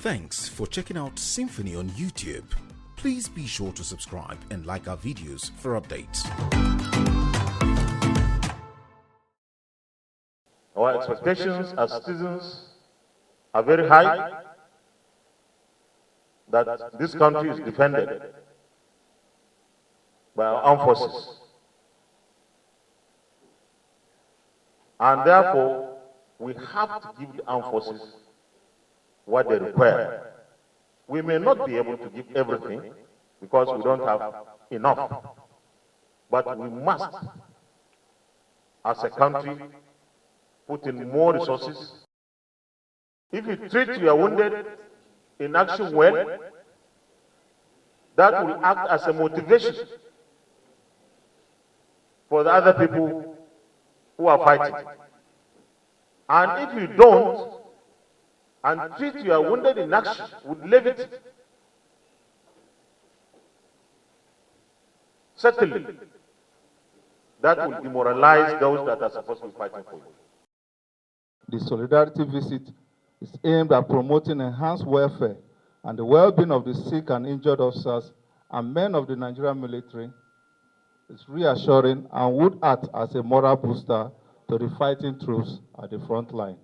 Thanks for checking out SYMFONI on YouTube. Please be sure to subscribe and like our videos for updates. Our expectations as citizens are very high, that this country is defended by our armed forces. And therefore, we have to give the armed forces what they require. We may not be able to give everything because we don't have enough, but we must, as a country, put in more resources. If you treat your wounded in action well, that will act as a motivation for the other people who are fighting. And if you don't, and treat your wounded in action with levity, certainly that will demoralize those that are supposed to be fighting for you. The solidarity visit is aimed at promoting enhanced welfare and the well-being of the sick and injured officers and men of the Nigerian military. It's reassuring and would act as a moral booster to the fighting troops at the front line.